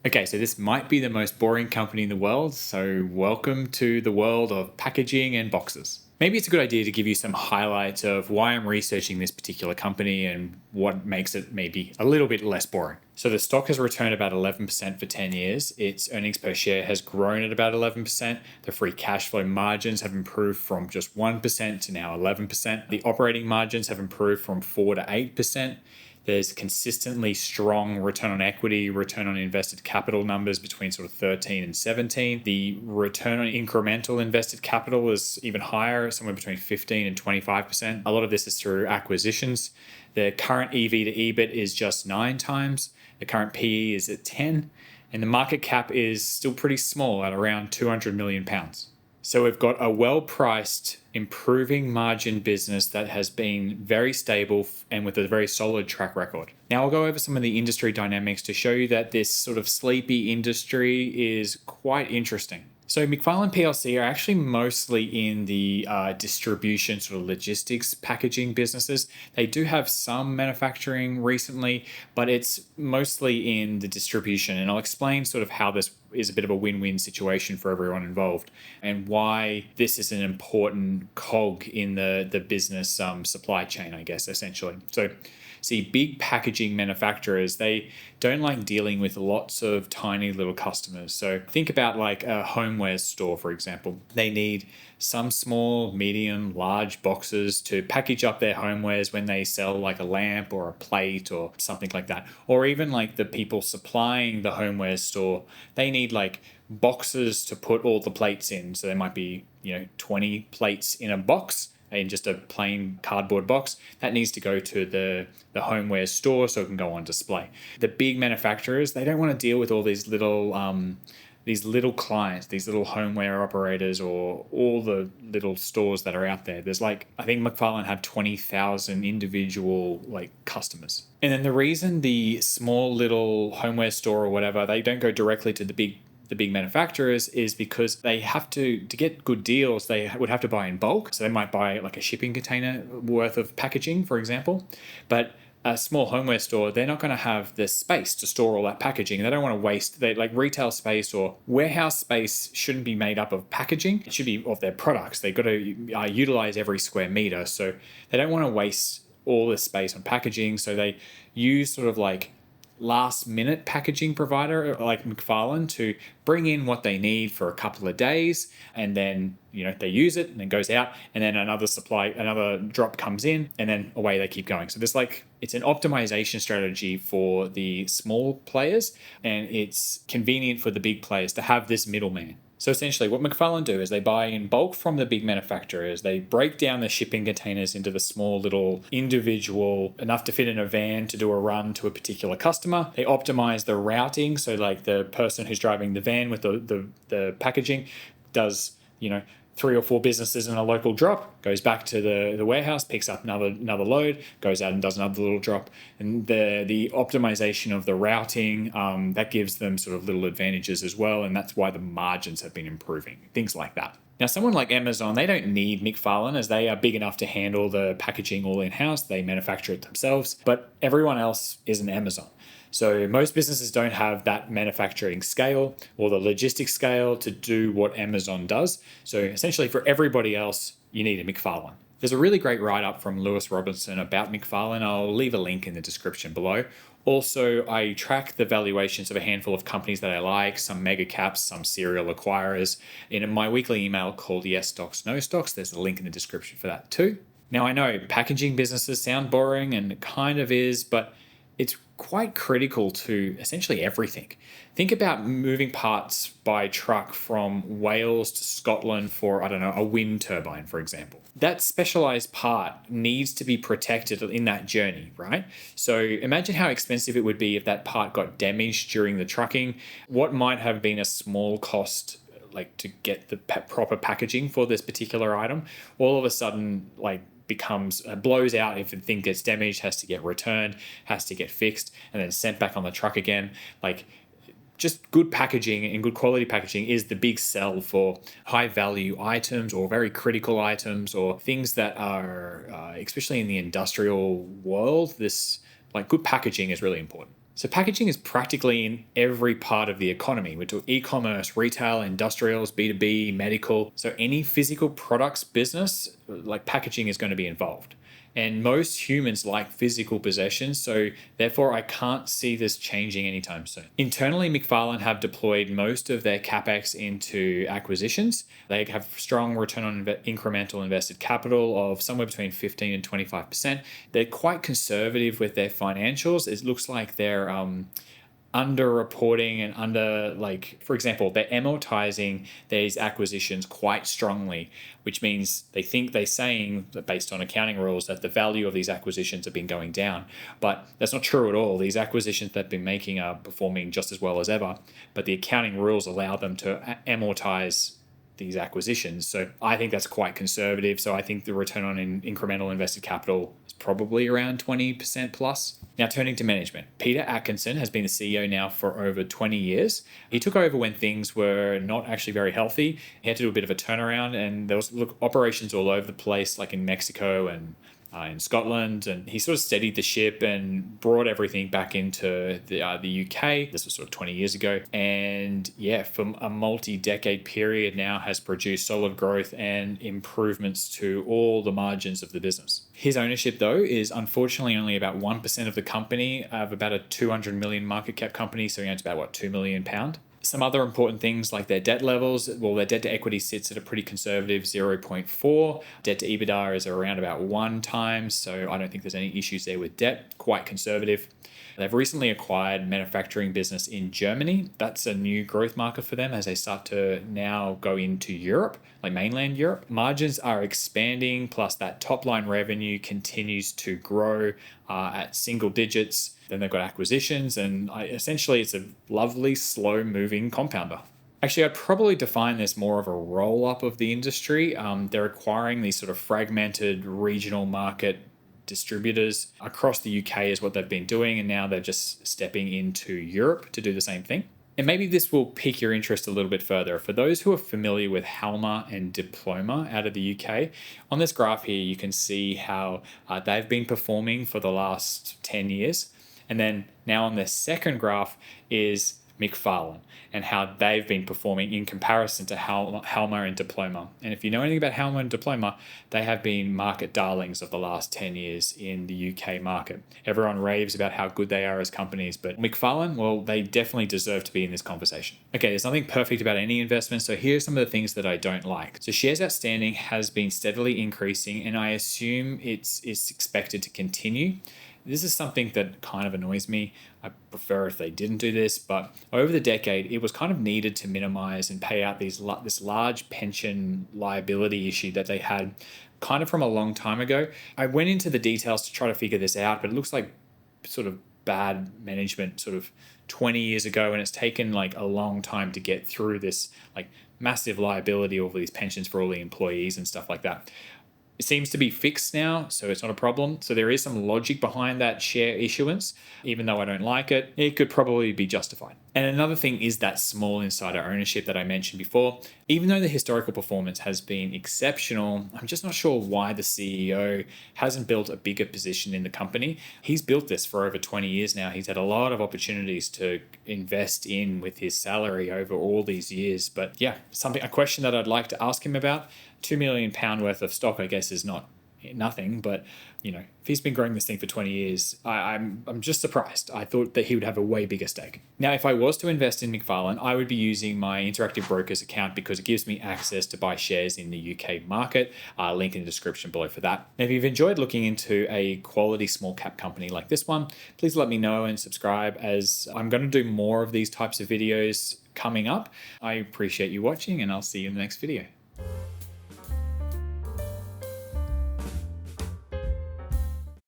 Okay, so this might be the most boring company in the world, so welcome to the world of packaging and boxes. Maybe it's a good idea to give you some highlights of why I'm researching this particular company and what makes it maybe a little bit less boring. So the stock has returned about 11% for 10 years. Its earnings per share has grown at about 11%. The free cash flow margins have improved from just 1% to now 11%. The operating margins have improved from 4 to 8%. There's consistently strong return on equity, return on invested capital numbers between sort of 13 and 17. The return on incremental invested capital is even higher, somewhere between 15 and 25%. A lot of this is through acquisitions. The current EV to EBIT is just 9 times. The current PE is at 10. And the market cap is still pretty small at around £200 million. So we've got a well-priced, improving margin business that has been very stable and with a very solid track record. Now I'll go over some of the industry dynamics to show you that this sort of sleepy industry is quite interesting. So Macfarlane PLC are actually mostly in the distribution, sort of logistics packaging businesses. They do have some manufacturing recently, but it's mostly in the distribution. And I'll explain sort of how this is a bit of a win-win situation for everyone involved and why this is an important cog in the business supply chain, I guess, essentially. So see, big packaging manufacturers, they don't like dealing with lots of tiny little customers. So think about like a homewares store, for example. They need some small, medium, large boxes to package up their homewares when they sell like a lamp or a plate or something like that. Or even like the people supplying the homewares store, they need like boxes to put all the plates in. So there might be, 20 plates in a box, in just a plain cardboard box. That needs to go to the homeware store so it can go on display. The big manufacturers, they don't want to deal with all these little clients, these little homeware operators, or all the little stores that are out there. There's I think Macfarlane have 20,000 individual customers. And then the reason the small little homeware store or whatever, they don't go directly to the big manufacturers is because they have to get good deals, they would have to buy in bulk. So they might buy like a shipping container worth of packaging, for example. But a small homeware store, they're not going to have the space to store all that packaging. They don't want to waste, retail space or warehouse space shouldn't be made up of packaging. It should be of their products. They've got to utilize every square meter. So they don't want to waste all this space on packaging. So they use sort of last minute packaging provider like Macfarlane to bring in what they need for a couple of days, and then they use it and it goes out, and then another drop comes in, and then away they keep going. So there's it's an optimization strategy for the small players, and it's convenient for the big players to have this middleman. So essentially what Macfarlane do is they buy in bulk from the big manufacturers. They break down the shipping containers into the small little individual, enough to fit in a van to do a run to a particular customer. They optimize the routing. So the person who's driving the van with the packaging does, 3 or 4 businesses in a local drop, goes back to the warehouse, picks up another load, goes out and does another little drop. And the optimization of the routing, that gives them sort of little advantages as well. And that's why the margins have been improving, things like that. Now, someone like Amazon, they don't need Macfarlane as they are big enough to handle the packaging all in-house. They manufacture it themselves, but everyone else isn't Amazon. So most businesses don't have that manufacturing scale or the logistics scale to do what Amazon does. So essentially for everybody else, you need a Macfarlane. There's a really great write-up from Lewis Robinson about Macfarlane. I'll leave a link in the description below. Also, I track the valuations of a handful of companies that I like, some mega caps, some serial acquirers. In my weekly email called Yes Stocks, No Stocks, there's a link in the description for that too. Now, I know packaging businesses sound boring, and it kind of is, but it's quite critical to essentially everything. Think about moving parts by truck from Wales to Scotland for, a wind turbine, for example. That specialized part needs to be protected in that journey, right? So imagine how expensive it would be if that part got damaged during the trucking. What might have been a small cost to get the proper packaging for this particular item, all of a sudden blows out if the thing gets damaged, has to get returned, has to get fixed, and then sent back on the truck again. Just good packaging and good quality packaging is the big sell for high value items or very critical items or things that are, especially in the industrial world, good packaging is really important. So packaging is practically in every part of the economy. We talk e-commerce, retail, industrials, B2B, medical. So any physical products business, like packaging is going to be involved. And most humans like physical possessions, so therefore I can't see this changing anytime soon. Internally, Macfarlane have deployed most of their capex into acquisitions. They have strong return on incremental invested capital of somewhere between 15 and 25%. They're quite conservative with their financials. It looks like they're under-reporting and for example, they're amortizing these acquisitions quite strongly, which means they're saying that based on accounting rules that the value of these acquisitions have been going down. But that's not true at all. These acquisitions they've been making are performing just as well as ever, but the accounting rules allow them to amortize these acquisitions. So I think that's quite conservative. So I think the return on incremental invested capital is probably around 20% plus. Now, turning to management, Peter Atkinson has been the CEO now for over 20 years. He took over when things were not actually very healthy. He had to do a bit of a turnaround, and there was operations all over the place, like in Mexico and in Scotland, and he sort of steadied the ship and brought everything back into the UK. This was sort of 20 years ago. And yeah, for a multi-decade period now has produced solid growth and improvements to all the margins of the business. His ownership, though, is unfortunately only about 1% of the company, of about a 200 million market cap company. So he owns about, £2 million. Some other important things like their debt levels. Well, their debt to equity sits at a pretty conservative 0.4. Debt to EBITDA is around about 1 times. So I don't think there's any issues there with debt. Quite conservative. They've recently acquired manufacturing business in Germany. That's a new growth market for them as they start to now go into Europe, like mainland Europe. Margins are expanding, plus that top line revenue continues to grow at single digits. Then they've got acquisitions, and essentially it's a lovely, slow-moving compounder. Actually, I'd probably define this more of a roll-up of the industry. They're acquiring these sort of fragmented regional market distributors across the UK is what they've been doing, and now they're just stepping into Europe to do the same thing. And maybe this will pique your interest a little bit further. For those who are familiar with Halma and Diploma out of the UK, on this graph here you can see how they've been performing for the last 10 years. And then now on the second graph is Macfarlane and how they've been performing in comparison to Halma and Diploma. And if you know anything about Halma and Diploma, they have been market darlings of the last 10 years in the UK market. Everyone raves about how good they are as companies, but Macfarlane, well, they definitely deserve to be in this conversation. Okay, there's nothing perfect about any investment, so here's some of the things that I don't like. So shares outstanding has been steadily increasing, and I assume it's expected to continue. This is something that kind of annoys me. I prefer if they didn't do this, but over the decade, it was kind of needed to minimize and pay out this large pension liability issue that they had kind of from a long time ago. I went into the details to try to figure this out, but it looks like sort of bad management sort of 20 years ago, and it's taken like a long time to get through this like massive liability over these pensions for all the employees and stuff like that. It seems to be fixed now, so it's not a problem. So there is some logic behind that share issuance. Even though I don't like it, it could probably be justified. And another thing is that small insider ownership that I mentioned before. Even though the historical performance has been exceptional, I'm just not sure why the CEO hasn't built a bigger position in the company. He's built this for over 20 years now. He's had a lot of opportunities to invest in with his salary over all these years. But yeah, a question that I'd like to ask him about. £2 million worth of stock, I guess, is not nothing, but if he's been growing this thing for 20 years, I'm just surprised. I thought that he would have a way bigger stake. Now, if I was to invest in Macfarlane, I would be using my Interactive Brokers account because it gives me access to buy shares in the UK market. Link in the description below for that. Now, if you've enjoyed looking into a quality small cap company like this one, please let me know and subscribe, as I'm going to do more of these types of videos coming up. I appreciate you watching, and I'll see you in the next video.